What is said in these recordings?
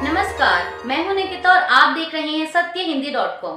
नमस्कार, मैं हूं निकिता और आप देख रहे हैं सत्यहिंदी.com।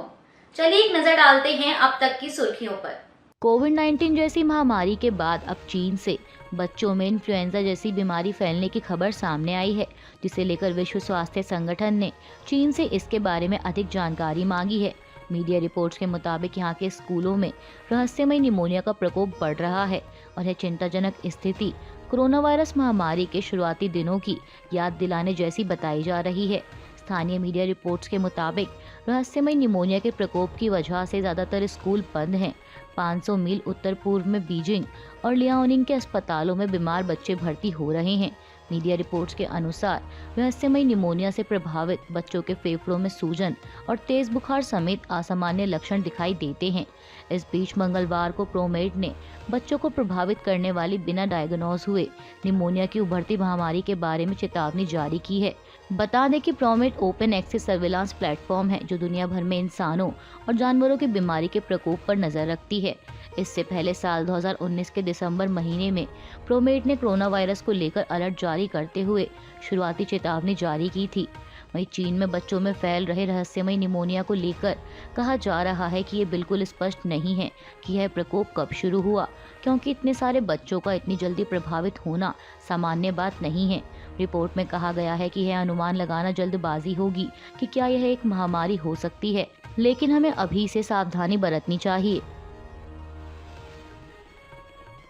चलिए एक नजर डालते हैं अब तक की सुर्खियों पर। कोविड-19 जैसी महामारी के बाद अब चीन से बच्चों में इन्फ्लुएंजा जैसी बीमारी फैलने की खबर सामने आई है, जिसे लेकर विश्व स्वास्थ्य संगठन ने चीन से इसके बारे में अधिक जानकारी मांगी है। मीडिया रिपोर्ट्स के मुताबिक यहाँ के स्कूलों में रहस्यमय निमोनिया का प्रकोप बढ़ रहा है और यह चिंताजनक स्थिति कोरोना वायरस महामारी के शुरुआती दिनों की याद दिलाने जैसी बताई जा रही है। स्थानीय मीडिया रिपोर्ट्स के मुताबिक रहस्यमय निमोनिया के प्रकोप की वजह से ज्यादातर स्कूल बंद हैं। 500 मील उत्तर पूर्व में बीजिंग और लियाओनिंग के अस्पतालों में बीमार बच्चे भर्ती हो रहे हैं। मीडिया रिपोर्ट्स के अनुसार रहस्यमय निमोनिया से प्रभावित बच्चों के फेफड़ों में सूजन और तेज बुखार समेत असामान्य लक्षण दिखाई देते हैं। इस बीच मंगलवार को प्रोमेड ने बच्चों को प्रभावित करने वाली बिना डायग्नोज हुए निमोनिया की उभरती महामारी के बारे में चेतावनी जारी की है। बता दें कि ProMED open access surveillance platform है जो दुनिया भर में इंसानों और जानवरों की बीमारी के प्रकोप पर नजर रखती है। इससे पहले साल 2019 के दिसंबर महीने में प्रोमेड ने कोरोना वायरस को लेकर अलर्ट जारी करते हुए शुरुआती चेतावनी जारी की थी। वहीं चीन में बच्चों में फैल रहे रहस्यमय निमोनिया को लेकर कहा जा रहा है कि ये बिल्कुल स्पष्ट नहीं है कि यह प्रकोप कब शुरू हुआ, क्योंकि इतने सारे बच्चों का इतनी जल्दी प्रभावित होना सामान्य बात नहीं है। रिपोर्ट में कहा गया है कि यह अनुमान लगाना जल्दबाजी होगी कि क्या यह एक महामारी हो सकती है, लेकिन हमें अभी से सावधानी बरतनी चाहिए।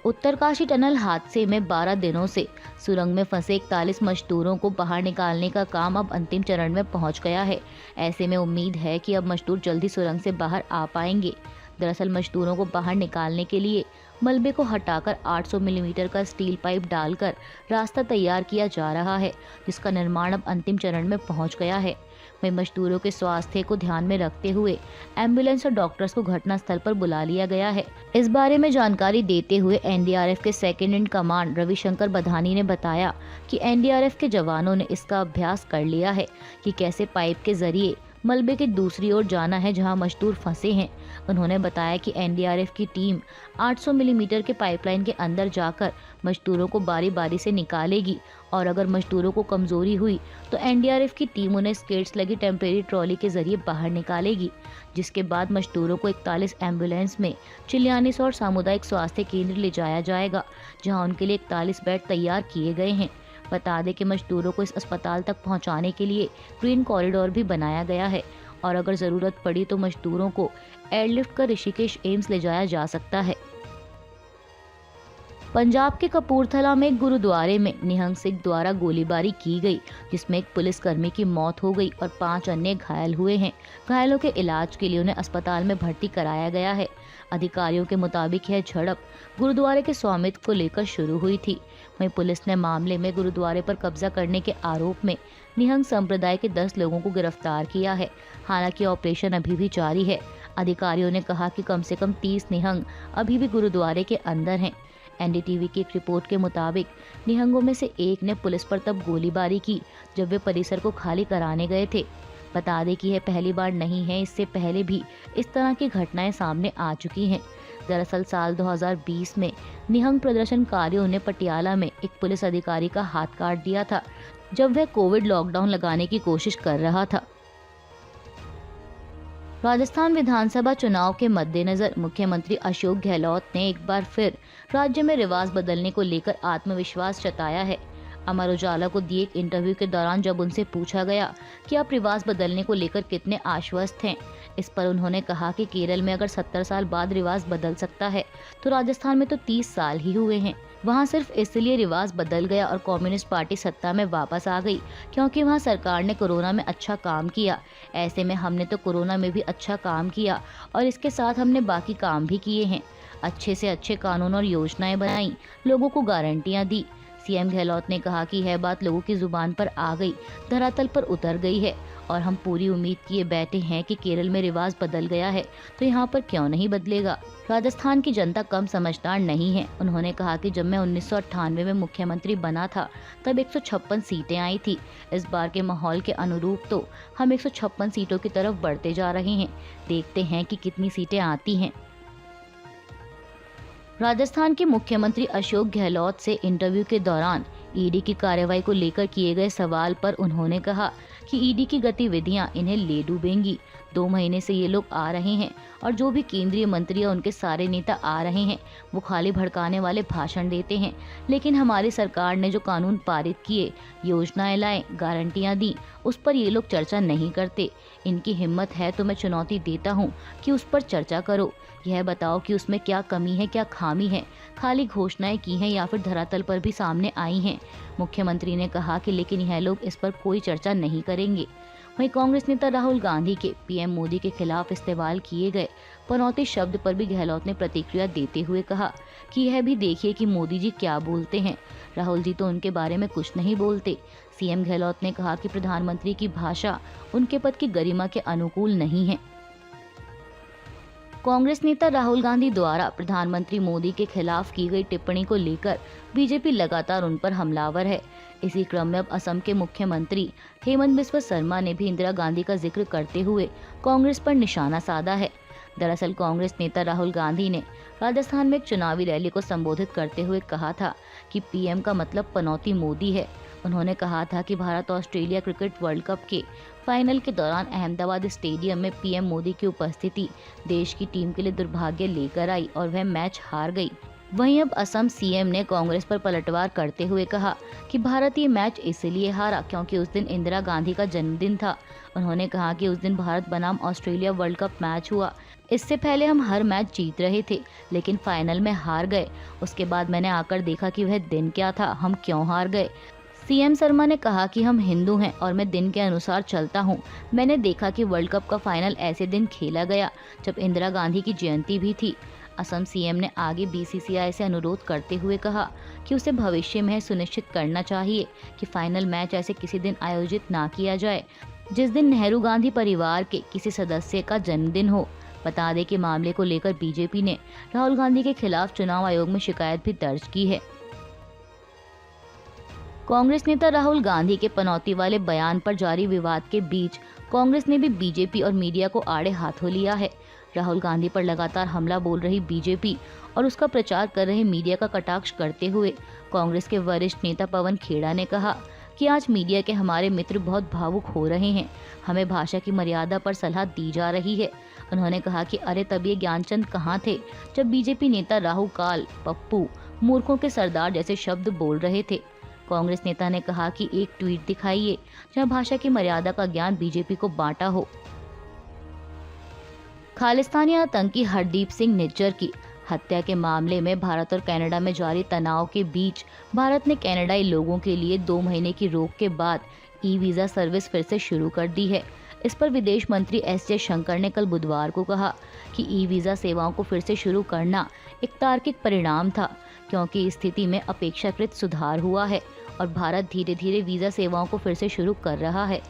उत्तरकाशी टनल हादसे में 12 दिनों से सुरंग में फंसे 41 मजदूरों को बाहर निकालने का काम अब अंतिम चरण में पहुंच गया है। ऐसे में उम्मीद है कि अब मजदूर जल्दी सुरंग से बाहर आ पाएंगे। दरअसल मजदूरों को बाहर निकालने के लिए मलबे को हटाकर 800 मिलीमीटर का स्टील पाइप डालकर रास्ता तैयार किया जा रहा है, जिसका निर्माण अब अंतिम चरण में पहुंच गया है। वहीं मजदूरों के स्वास्थ्य को ध्यान में रखते हुए एम्बुलेंस और डॉक्टर्स को घटनास्थल पर बुला लिया गया है। इस बारे में जानकारी देते हुए एनडीआरएफ के सेकंड इन कमांड रविशंकर बधानी ने बताया कि एनडीआरएफ के जवानों ने इसका अभ्यास कर लिया है कि कैसे पाइप के जरिए मलबे के दूसरी ओर जाना है जहां मजदूर फंसे हैं। उन्होंने बताया कि एनडीआरएफ की टीम 800 मिलीमीटर के पाइपलाइन के अंदर जाकर मजदूरों को बारी बारी से निकालेगी और अगर मजदूरों को कमजोरी हुई तो एनडीआरएफ की टीम उन्हें स्केट्स लगी टेम्परेरी ट्रॉली के जरिए बाहर निकालेगी, जिसके बाद मजदूरों को 41 एम्बुलेंस में चिलियानीसौर सामुदायिक स्वास्थ्य केंद्र ले जाया जाएगा, जहां उनके लिए 41 बेड तैयार किए गए हैं। बता दें कि मजदूरों को इस अस्पताल तक पहुंचाने के लिए ग्रीन कॉरिडोर भी बनाया गया है और अगर जरूरत पड़ी तो मजदूरों को एयरलिफ्ट कर ऋषिकेश एम्स ले जाया जा सकता है। पंजाब के कपूरथला में एक गुरुद्वारे में निहंग सिख द्वारा गोलीबारी की गई, जिसमें एक पुलिसकर्मी की मौत हो गई और 5 अन्य घायल हुए हैं। घायलों के इलाज के लिए उन्हें अस्पताल में भर्ती कराया गया है। अधिकारियों के मुताबिक यह झड़प गुरुद्वारे के स्वामित्व को लेकर शुरू हुई थी। वहीं पुलिस ने मामले में गुरुद्वारे पर कब्जा करने के आरोप में निहंग संप्रदाय के 10 लोगों को गिरफ्तार किया है। हालांकि ऑपरेशन अभी भी जारी है। अधिकारियों ने कहा कि कम से कम 30 निहंग अभी भी गुरुद्वारे के अंदर हैं। एनडीटीवी की एक रिपोर्ट के मुताबिक निहंगों में से एक ने पुलिस पर तब गोलीबारी की जब वे परिसर को खाली कराने गए थे। बता दें कि यह पहली बार नहीं है, इससे पहले भी इस तरह की घटनाएं सामने आ चुकी हैं। दरअसल साल 2020 में निहंग प्रदर्शनकारियों ने पटियाला में एक पुलिस अधिकारी का हाथ काट दिया था जब वह कोविड लॉकडाउन लगाने की कोशिश कर रहा था। राजस्थान विधानसभा चुनाव के मद्देनजर मुख्यमंत्री अशोक गहलोत ने एक बार फिर राज्य में रिवाज बदलने को लेकर आत्मविश्वास जताया है। अमर उजाला को दिए एक इंटरव्यू के दौरान जब उनसे पूछा गया कि आप रिवाज बदलने को लेकर कितने आश्वस्त हैं, इस पर उन्होंने कहा कि केरल में अगर 70 साल बाद रिवाज बदल सकता है तो राजस्थान में तो 30 साल ही हुए हैं। वहाँ सिर्फ इसलिए रिवाज बदल गया और कम्युनिस्ट पार्टी सत्ता में वापस आ गई क्योंकि वहाँ सरकार ने कोरोना में अच्छा काम किया। ऐसे में हमने तो कोरोना में भी अच्छा काम किया और इसके साथ हमने बाकी काम भी किए हैं। अच्छे से अच्छे कानून और योजनाएं बनाई, लोगों को गारंटियां दी। सीएम गहलोत ने कहा कि यह बात लोगों की जुबान पर आ गई, धरातल पर उतर गई है और हम पूरी उम्मीद किए बैठे हैं कि केरल में रिवाज बदल गया है तो यहाँ पर क्यों नहीं बदलेगा। राजस्थान की जनता कम समझदार नहीं है। उन्होंने कहा कि जब मैं 1998 में मुख्यमंत्री बना था तब 156 सीटें आई थी। इस बार के माहौल के अनुरूप तो हम 156 सीटों की तरफ बढ़ते जा रहे हैं। देखते हैं कि कितनी सीटें आती हैं। राजस्थान के मुख्यमंत्री अशोक गहलोत से इंटरव्यू के दौरान ईडी की कार्रवाई को लेकर किए गए सवाल पर उन्होंने कहा कि ईडी की गतिविधियां इन्हें ले डूबेंगी। 2 महीने से ये लोग आ रहे हैं और जो भी केंद्रीय मंत्री या उनके सारे नेता आ रहे हैं वो खाली भड़काने वाले भाषण देते हैं, लेकिन हमारी सरकार ने जो कानून पारित किए, योजनाएं लाए, गारंटियां दी, उस पर ये लोग चर्चा नहीं करते। इनकी हिम्मत है तो मैं चुनौती देता हूँ कि उस पर चर्चा करो। यह बताओ कि उसमें क्या कमी है, क्या खामी है। खाली घोषणाएं की हैं या फिर धरातल पर भी सामने आई हैं। मुख्यमंत्री ने कहा कि लेकिन यह लोग इस पर कोई चर्चा नहीं करेंगे। वहीं कांग्रेस नेता राहुल गांधी के पीएम मोदी के खिलाफ इस्तेमाल किए गए पनौती शब्द पर भी गहलोत ने प्रतिक्रिया देते हुए कहा कि यह भी देखिए कि मोदी जी क्या बोलते हैं, राहुल जी तो उनके बारे में कुछ नहीं बोलते। सीएम गहलोत ने कहा कि प्रधानमंत्री की भाषा उनके पद की गरिमा के अनुकूल नहीं है। कांग्रेस नेता राहुल गांधी द्वारा प्रधानमंत्री मोदी के खिलाफ की गई टिप्पणी को लेकर बीजेपी लगातार उन पर हमलावर है। इसी क्रम में अब असम के मुख्यमंत्री हेमंत बिस्वा शर्मा ने भी इंदिरा गांधी का जिक्र करते हुए कांग्रेस पर निशाना साधा है। दरअसल कांग्रेस नेता राहुल गांधी ने राजस्थान में एक चुनावी रैली को संबोधित करते हुए कहा था कि पीएम का मतलब पनौती मोदी है। उन्होंने कहा था कि Bharat Australia cricket world cup के फाइनल के दौरान अहमदाबाद स्टेडियम में पीएम मोदी की उपस्थिति देश की टीम के लिए दुर्भाग्य लेकर आई और वह मैच हार गई। वहीं अब असम सीएम ने कांग्रेस पर पलटवार करते हुए कहा कि भारत ये मैच इसलिए हारा क्योंकि उस दिन इंदिरा गांधी का जन्मदिन था। उन्होंने कहा कि उस दिन भारत बनाम ऑस्ट्रेलिया वर्ल्ड कप मैच हुआ। इससे पहले हम हर मैच जीत रहे थे लेकिन फाइनल में हार गए। उसके बाद मैंने आकर देखा कि वह दिन क्या था, हम क्यों हार गए। सीएम शर्मा ने कहा कि हम हिंदू हैं और मैं दिन के अनुसार चलता हूं। मैंने देखा कि वर्ल्ड कप का फाइनल ऐसे दिन खेला गया जब इंदिरा गांधी की जयंती भी थी। असम सीएम ने आगे बीसीसीआई से अनुरोध करते हुए कहा कि उसे भविष्य में सुनिश्चित करना चाहिए कि फाइनल मैच ऐसे किसी दिन आयोजित ना किया जाए जिस दिन नेहरू गांधी परिवार के किसी सदस्य का जन्मदिन हो। बता दें कि मामले को लेकर बीजेपी ने राहुल गांधी के खिलाफ चुनाव आयोग में शिकायत भी दर्ज की है। कांग्रेस नेता राहुल गांधी के पनौती वाले बयान पर जारी विवाद के बीच कांग्रेस ने भी बीजेपी और मीडिया को आड़े हाथों लिया है। राहुल गांधी पर लगातार हमला बोल रही बीजेपी और उसका प्रचार कर रहे मीडिया का कटाक्ष करते हुए कांग्रेस के वरिष्ठ नेता पवन खेड़ा ने कहा कि आज मीडिया के हमारे मित्र बहुत भावुक हो रहे हैं। हमें भाषा की मर्यादा पर सलाह दी जा रही है। उन्होंने कहा कि अरे तब ये ज्ञानचंद कहाँ थे जब बीजेपी नेता राहु काल, पप्पू, मूर्खों के सरदार जैसे शब्द बोल रहे थे। कांग्रेस नेता ने कहा कि एक ट्वीट दिखाइए जहां भाषा की मर्यादा का ज्ञान बीजेपी को बांटा हो। खालिस्तानी आतंकी हरदीप सिंह निज्जर की हत्या के मामले में भारत और कनाडा में जारी तनाव के बीच भारत ने कनाडाई लोगों के लिए 2 महीने की रोक के बाद ई वीजा सर्विस फिर से शुरू कर दी है। इस पर विदेश मंत्री एस जयशंकर ने कल बुधवार को कहा कि ई वीजा सेवाओं को फिर से शुरू करना एक तार्किक परिणाम था क्योंकि स्थिति में अपेक्षाकृत सुधार हुआ है और भारत धीरे धीरे वीजा सेवाओं को फिर से शुरू कर रहा है।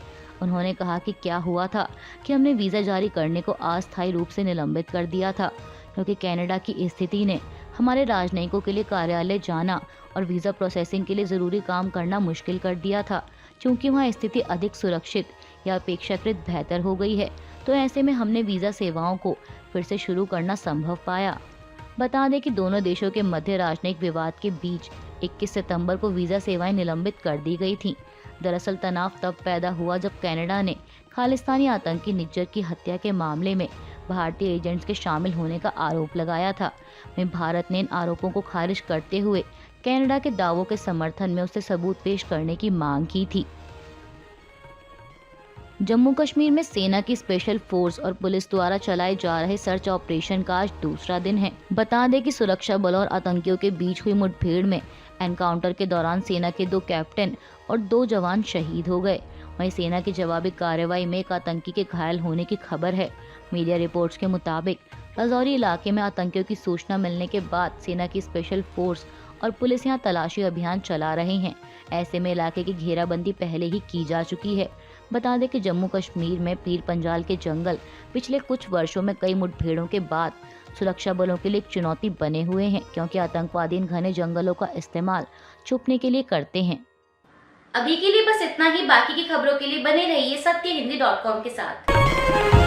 उन्होंने कहा कि क्या हुआ था कि हमने वीजा जारी करने को अस्थायी रूप से निलंबित कर दिया था क्योंकि कनाडा की स्थिति ने हमारे राजनयिकों के लिए कार्यालय जाना और वीजा प्रोसेसिंग के लिए जरूरी काम करना मुश्किल कर दिया था। क्योंकि वहाँ स्थिति अधिक सुरक्षित या अपेक्षाकृत बेहतर हो गई है तो ऐसे में हमने वीजा सेवाओं को फिर से शुरू करना संभव पाया। बता दें कि दोनों देशों के मध्य राजनयिक विवाद के बीच 21 सितंबर को वीजा सेवाएं निलंबित कर दी गई थीं। दरअसल तनाव तब पैदा हुआ जब कनाडा ने खालिस्तानी आतंकी निज्जर की हत्या के मामले में भारतीय एजेंट्स के शामिल होने का आरोप लगाया था। वहीं भारत ने इन आरोपों को खारिज करते हुए कनाडा के दावों के समर्थन में उससे सबूत पेश करने की मांग की थी। जम्मू कश्मीर में सेना की स्पेशल फोर्स और पुलिस द्वारा चलाए जा रहे सर्च ऑपरेशन का आज दूसरा दिन है। बता दें कि सुरक्षा बलों और आतंकियों के बीच हुई मुठभेड़ में एनकाउंटर के दौरान सेना के 2 कैप्टन और 2 जवान शहीद हो गए। वहीं सेना की जवाबी कार्रवाई में एक आतंकी के घायल होने की खबर है। मीडिया रिपोर्ट्स के मुताबिक राजौरी इलाके में आतंकियों की सूचना मिलने के बाद सेना की स्पेशल फोर्स और पुलिस यहां तलाशी अभियान चला रहे हैं। ऐसे में इलाके की घेराबंदी पहले ही की जा चुकी है। बता दें कि जम्मू कश्मीर में पीर पंजाल के जंगल पिछले कुछ वर्षों में कई मुठभेड़ों के बाद सुरक्षा बलों के लिए एक चुनौती बने हुए हैं क्योंकि आतंकवादी इन घने जंगलों का इस्तेमाल छुपने के लिए करते हैं। अभी के लिए बस इतना ही। बाकी की खबरों के लिए बने रहिए सत्यहिंदी.com के साथ।